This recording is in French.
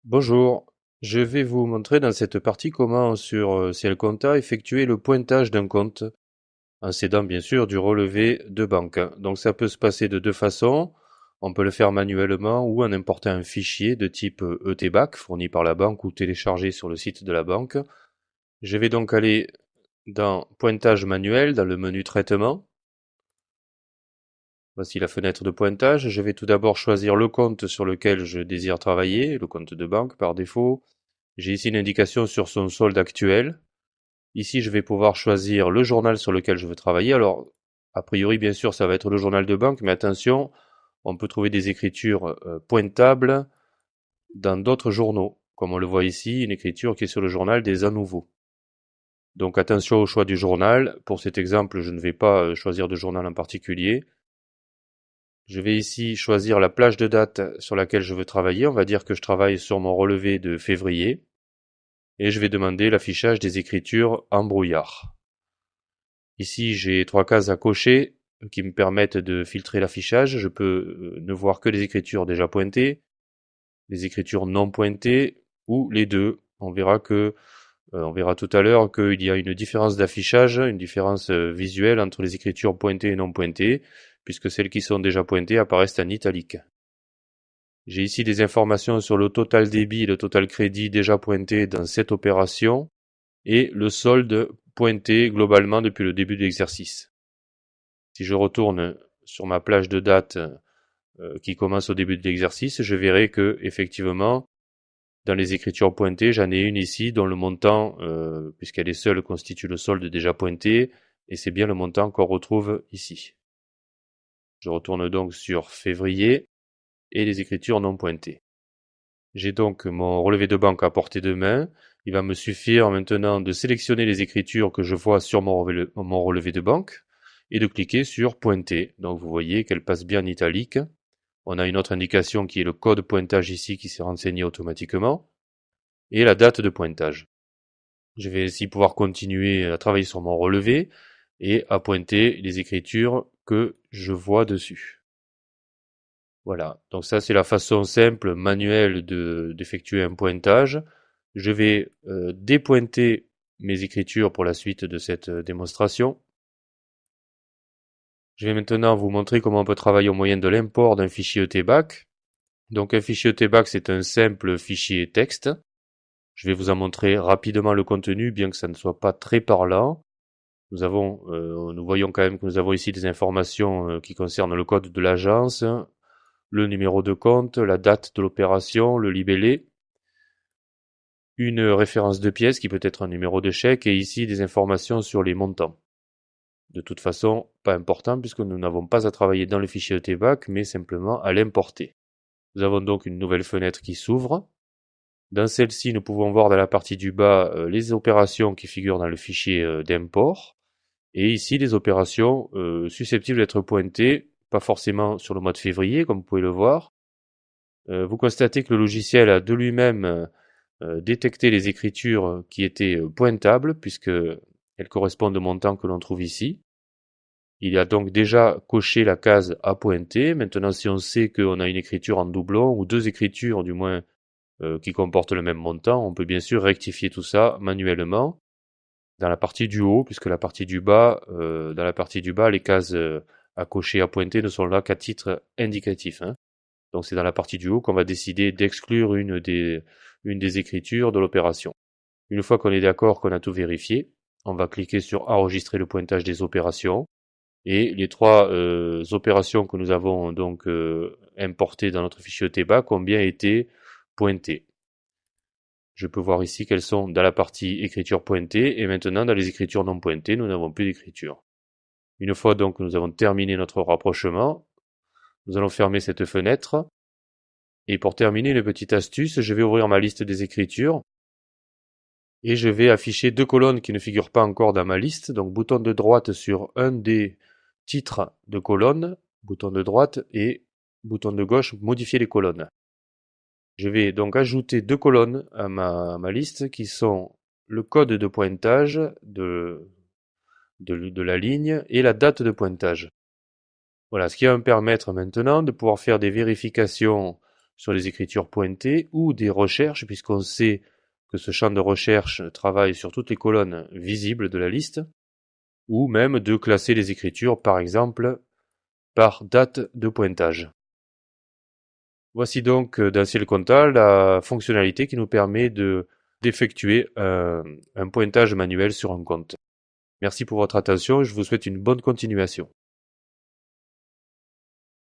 Bonjour, je vais vous montrer dans cette partie comment sur Ciel Compta effectuer le pointage d'un compte en s'aidant bien sûr du relevé de banque. Donc ça peut se passer de deux façons. On peut le faire manuellement ou en important un fichier de type ETBAC fourni par la banque ou téléchargé sur le site de la banque. Je vais donc aller dans Pointage manuel dans le menu Traitement. Voici la fenêtre de pointage. Je vais tout d'abord choisir le compte sur lequel je désire travailler, le compte de banque par défaut. J'ai ici une indication sur son solde actuel. Ici, je vais pouvoir choisir le journal sur lequel je veux travailler. Alors, a priori, bien sûr, ça va être le journal de banque, mais attention, on peut trouver des écritures pointables dans d'autres journaux, comme on le voit ici, une écriture qui est sur le journal des À Nouveau. Donc attention au choix du journal. Pour cet exemple, je ne vais pas choisir de journal en particulier. Je vais ici choisir la plage de date sur laquelle je veux travailler. On va dire que je travaille sur mon relevé de février. Et je vais demander l'affichage des écritures en brouillard. Ici, j'ai trois cases à cocher qui me permettent de filtrer l'affichage. Je peux ne voir que les écritures déjà pointées, les écritures non pointées ou les deux. On verra tout à l'heure qu'il y a une différence d'affichage, une différence visuelle entre les écritures pointées et non pointées, puisque celles qui sont déjà pointées apparaissent en italique. J'ai ici des informations sur le total débit et le total crédit déjà pointés dans cette opération et le solde pointé globalement depuis le début de l'exercice. Si je retourne sur ma plage de date qui commence au début de l'exercice, je verrai que effectivement, dans les écritures pointées, j'en ai une ici dont le montant, puisqu'elle est seule, constitue le solde déjà pointé, et c'est bien le montant qu'on retrouve ici. Je retourne donc sur février et les écritures non pointées. J'ai donc mon relevé de banque à portée de main. Il va me suffire maintenant de sélectionner les écritures que je vois sur mon relevé de banque et de cliquer sur pointer. Donc vous voyez qu'elle passe bien en italique. On a une autre indication qui est le code pointage ici qui s'est renseigné automatiquement et la date de pointage. Je vais ainsi pouvoir continuer à travailler sur mon relevé et à pointer les écritures que je vois dessus. Voilà, donc ça c'est la façon simple, manuelle d'effectuer un pointage. Je vais dépointer mes écritures pour la suite de cette démonstration. Je vais maintenant vous montrer comment on peut travailler au moyen de l'import d'un fichier ETBAC. Donc un fichier ETBAC c'est un simple fichier texte. Je vais vous en montrer rapidement le contenu, bien que ça ne soit pas très parlant. Nous voyons quand même que nous avons ici des informations qui concernent le code de l'agence, le numéro de compte, la date de l'opération, le libellé, une référence de pièce qui peut être un numéro de chèque et ici des informations sur les montants. De toute façon, pas important puisque nous n'avons pas à travailler dans le fichier ETBAC mais simplement à l'importer. Nous avons donc une nouvelle fenêtre qui s'ouvre. Dans celle-ci, nous pouvons voir dans la partie du bas les opérations qui figurent dans le fichier d'import. Et ici, les opérations susceptibles d'être pointées, pas forcément sur le mois de février, comme vous pouvez le voir. Vous constatez que le logiciel a de lui-même détecté les écritures qui étaient pointables, puisqu'elles correspondent au montant que l'on trouve ici. Il a donc déjà coché la case à pointer. Maintenant, si on sait qu'on a une écriture en doublon, ou deux écritures du moins, qui comportent le même montant, on peut bien sûr rectifier tout ça manuellement dans la partie du haut, puisque dans la partie du bas, les cases à cocher, à pointer ne sont là qu'à titre indicatif. Donc c'est dans la partie du haut qu'on va décider d'exclure une des écritures de l'opération. Une fois qu'on est d'accord, qu'on a tout vérifié, on va cliquer sur enregistrer le pointage des opérations. Et les trois opérations que nous avons donc importées dans notre fichier TBAC ont bien été pointées. Je peux voir ici qu'elles sont dans la partie écriture pointée et maintenant dans les écritures non pointées, nous n'avons plus d'écriture. Une fois donc que nous avons terminé notre rapprochement, nous allons fermer cette fenêtre. Et pour terminer, une petite astuce, je vais ouvrir ma liste des écritures et je vais afficher deux colonnes qui ne figurent pas encore dans ma liste. Donc bouton de droite sur un des titres de colonne, bouton de droite et bouton de gauche, modifier les colonnes. Je vais donc ajouter deux colonnes à ma liste qui sont le code de pointage de la ligne et la date de pointage. Voilà, ce qui va me permettre maintenant de pouvoir faire des vérifications sur les écritures pointées ou des recherches, puisqu'on sait que ce champ de recherche travaille sur toutes les colonnes visibles de la liste, ou même de classer les écritures, par exemple, par date de pointage. Voici donc dans CLContal la fonctionnalité qui nous permet d'effectuer un pointage manuel sur un compte. Merci pour votre attention et je vous souhaite une bonne continuation.